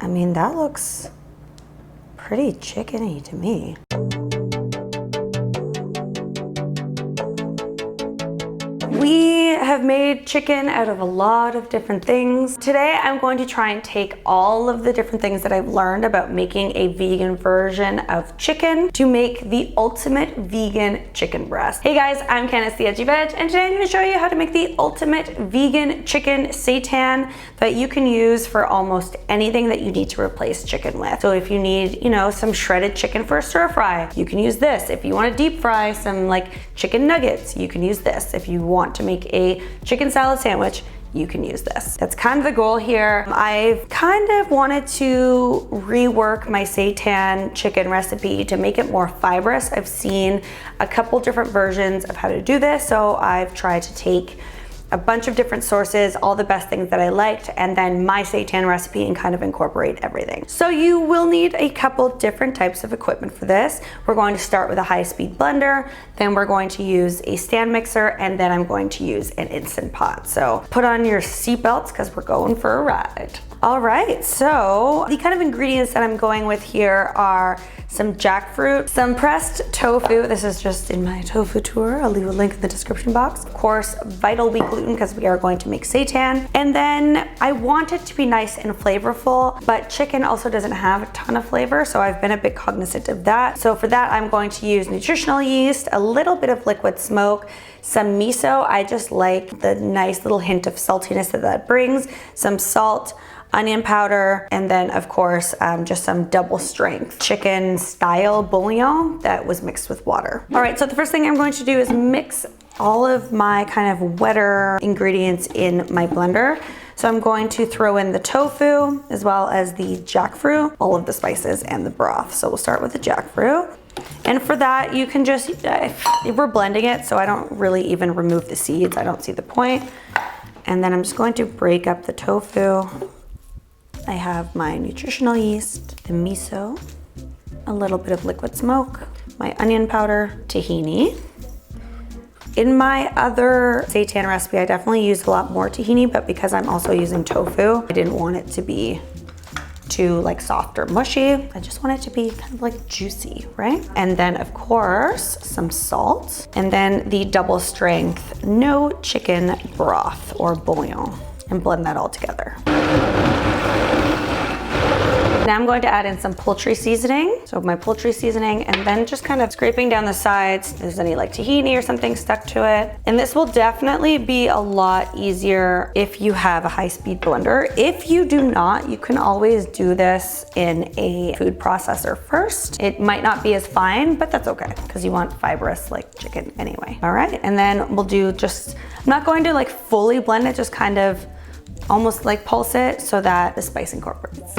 I mean, that looks pretty chickeny to me. We have made chicken out of a lot of different things. Today, I'm going to try and take all of the different things that I've learned about making a vegan version of chicken to make the ultimate vegan chicken breast. Hey guys, I'm Candice the Edgy Veg, and today I'm going to show you how to make the ultimate vegan chicken seitan that you can use for almost anything that you need to replace chicken with. So if you need, some shredded chicken for a stir fry, you can use this. If you want to deep fry some like chicken nuggets, you can use this. If you want to make a chicken salad sandwich, you can use this. That's kind of the goal here. I've kind of wanted to rework my seitan chicken recipe to make it more fibrous. I've seen a couple different versions of how to do this, so I've tried to take a bunch of different sources, all the best things that I liked, and then my seitan recipe and kind of incorporate everything. So you will need a couple different types of equipment for this. We're going to start with a high-speed blender, then we're going to use a stand mixer, and then I'm going to use an Instant Pot. So put on your seatbelts because we're going for a ride. All right, so the kind of ingredients that I'm going with here are some jackfruit, some pressed tofu. This is just in my tofu tour. I'll leave a link in the description box. Of course, vital wheat gluten because we are going to make seitan. And then I want it to be nice and flavorful, but chicken also doesn't have a ton of flavor, so I've been a bit cognizant of that. So for that, I'm going to use nutritional yeast, a little bit of liquid smoke, some miso. I just like the nice little hint of saltiness that brings, some salt, onion powder, and then of course just some double strength chicken style bouillon that was mixed with water. All right, so the first thing I'm going to do is mix all of my kind of wetter ingredients in my blender. So I'm going to throw in the tofu as well as the jackfruit, all of the spices and the broth. So we'll start with the jackfruit. And for that, you can just, if we're blending it, so I don't really even remove the seeds. I don't see the point. And then I'm just going to break up the tofu. I have my nutritional yeast, the miso, a little bit of liquid smoke, my onion powder, tahini. In my other seitan recipe, I definitely use a lot more tahini, but because I'm also using tofu, I didn't want it to be too like soft or mushy. I just want it to be kind of like juicy, right? And then of course, some salt, and then the double strength no chicken broth or bouillon, and blend that all together. Now I'm going to add in some poultry seasoning. So my poultry seasoning, and then just kind of scraping down the sides if there's any like tahini or something stuck to it. And this will definitely be a lot easier if you have a high-speed blender. If you do not, you can always do this in a food processor first. It might not be as fine, but that's okay because you want fibrous like chicken anyway. All right, and then we'll do just, I'm not going to like fully blend it, just kind of almost like pulse it so that the spice incorporates.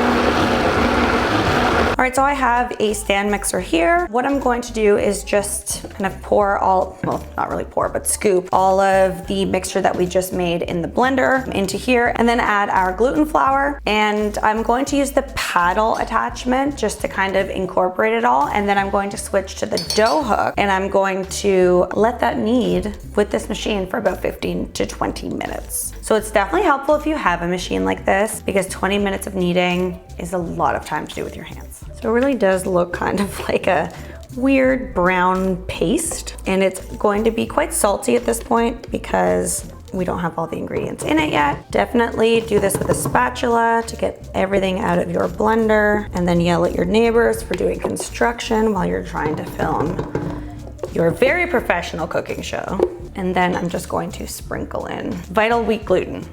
All right, so I have a stand mixer here. What I'm going to do is just kind of pour all, well, not really pour, but scoop all of the mixture that we just made in the blender into here, and then add our gluten flour. And I'm going to use the paddle attachment just to kind of incorporate it all. And then I'm going to switch to the dough hook, and I'm going to let that knead with this machine for about 15 to 20 minutes. So it's definitely helpful if you have a machine like this, because 20 minutes of kneading is a lot of time to do with your hands. So it really does look kind of like a weird brown paste, and it's going to be quite salty at this point because we don't have all the ingredients in it yet. Definitely do this with a spatula to get everything out of your blender, and then yell at your neighbors for doing construction while you're trying to film your very professional cooking show. And then I'm just going to sprinkle in vital wheat gluten,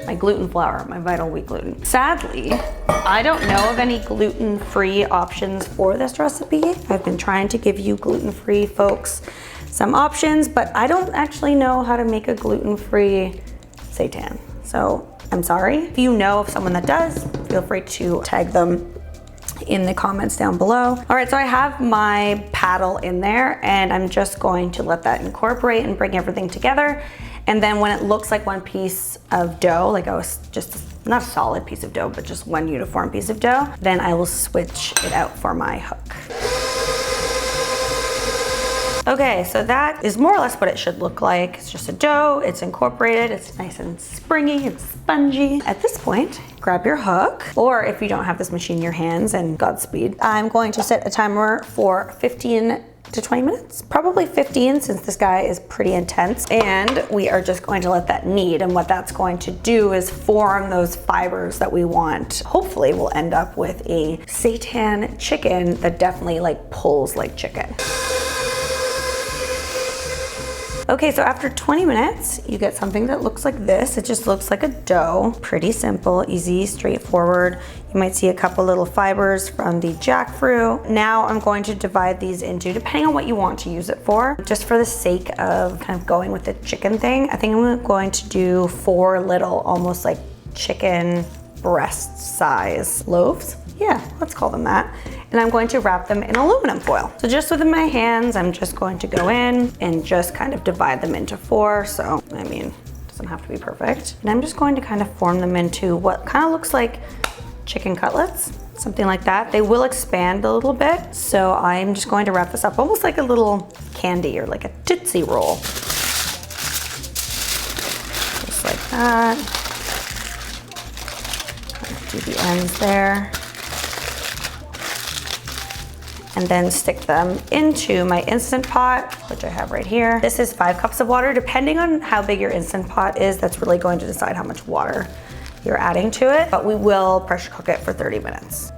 my gluten flour, my vital wheat gluten. Sadly, I don't know of any gluten-free options for this recipe. I've been trying to give you gluten-free folks some options, but I don't actually know how to make a gluten-free seitan. So I'm sorry. If you know of someone that does, feel free to tag them in the comments down below. All right, so I have my paddle in there, and I'm just going to let that incorporate and bring everything together. And then when it looks like one piece of dough, like just not a solid piece of dough, but just one uniform piece of dough, then I will switch it out for my hook. Okay, so that is more or less what it should look like. It's just a dough, it's incorporated, it's nice and springy and spongy. At this point, grab your hook, or if you don't have this machine in your hands, and Godspeed. I'm going to set a timer for 15 to 20 minutes, probably 15 since this guy is pretty intense. And we are just going to let that knead, and what that's going to do is form those fibers that we want. Hopefully we'll end up with a seitan chicken that definitely like pulls like chicken. Okay, so after 20 minutes, you get something that looks like this. It just looks like a dough. Pretty simple, easy, straightforward. You might see a couple little fibers from the jackfruit. Now I'm going to divide these into, depending on what you want to use it for, just for the sake of kind of going with the chicken thing, I think I'm going to do 4 little, almost like chicken breast size loaves. Yeah, let's call them that. And I'm going to wrap them in aluminum foil. So just with my hands, I'm just going to go in and just kind of divide them into 4. So, I mean, it doesn't have to be perfect. And I'm just going to kind of form them into what kind of looks like chicken cutlets, something like that. They will expand a little bit. So I'm just going to wrap this up almost like a little candy or like a Tootsie Roll. Just like that. Do the ends there. And then stick them into my Instant Pot, which I have right here. This is 5 cups of water. Depending on how big your Instant Pot is, that's really going to decide how much water you're adding to it, but we will pressure cook it for 30 minutes.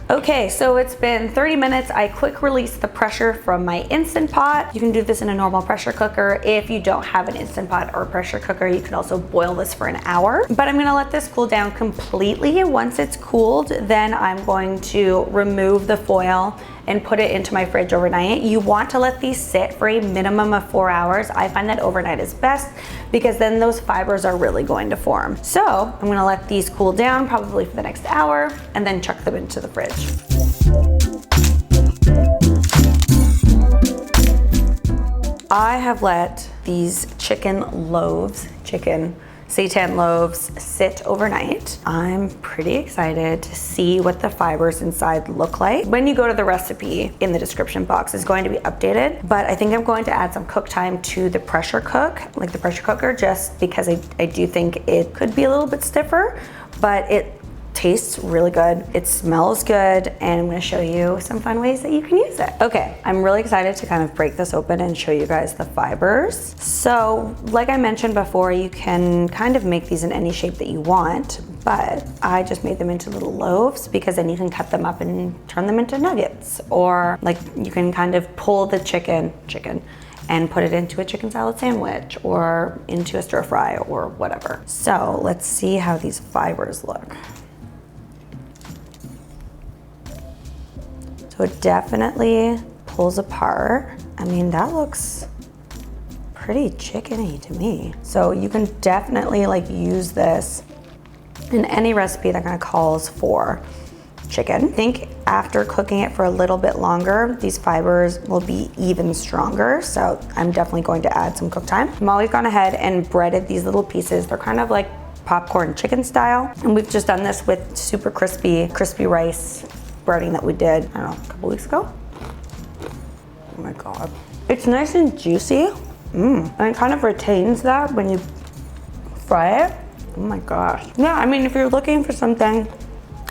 Okay, so it's been 30 minutes. I quick released the pressure from my Instant Pot. You can do this in a normal pressure cooker. If you don't have an Instant Pot or pressure cooker, you can also boil this for an hour. But I'm gonna let this cool down completely. Once it's cooled, then I'm going to remove the foil and put it into my fridge overnight. You want to let these sit for a minimum of 4 hours. I find that overnight is best because then those fibers are really going to form. So I'm gonna let these cool down probably for the next hour and then chuck them into the fridge. I have let these chicken seitan loaves sit overnight. I'm pretty excited to see what the fibers inside look like. When you go to the recipe in the description box, it's going to be updated, but I think I'm going to add some cook time to the pressure cooker, just because I do think it could be a little bit stiffer, but it tastes really good. It smells good, and I'm gonna show you some fun ways that you can use it. Okay, I'm really excited to kind of break this open and show you guys the fibers. So, like I mentioned before, you can kind of make these in any shape that you want, but I just made them into little loaves because then you can cut them up and turn them into nuggets, or like you can kind of pull the chicken and put it into a chicken salad sandwich or into a stir fry or whatever. So let's see how these fibers look. So it definitely pulls apart. I mean, that looks pretty chickeny to me. So you can definitely like use this in any recipe that kind of calls for chicken. I think after cooking it for a little bit longer, these fibers will be even stronger. So I'm definitely going to add some cook time. I'm always gone ahead and breaded these little pieces. They're kind of like popcorn chicken style. And we've just done this with super crispy rice breading that we did, I don't know, a couple weeks ago. Oh my God. It's nice and juicy. And it kind of retains that when you fry it. Oh my gosh. Yeah, I mean, if you're looking for something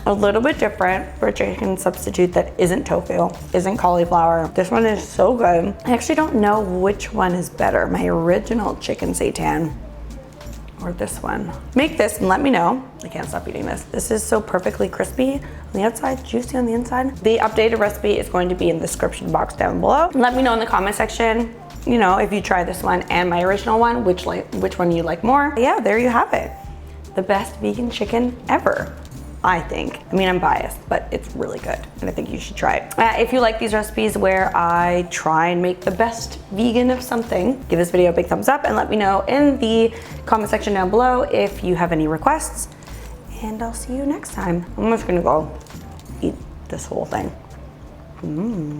a little bit different for a chicken substitute that isn't tofu, isn't cauliflower, this one is so good. I actually don't know which one is better, my original chicken seitan or this one. Make this and let me know. I can't stop eating this. This is so perfectly crispy on the outside, juicy on the inside. The updated recipe is going to be in the description box down below. Let me know in the comment section, you know, if you try this one and my original one, which one you like more. Yeah, there you have it. The best vegan chicken ever, I think. I mean, I'm biased, but it's really good, and I think you should try it. If you like these recipes where I try and make the best vegan of something, give this video a big thumbs up and let me know in the comment section down below if you have any requests, and I'll see you next time. I'm just gonna go eat this whole thing.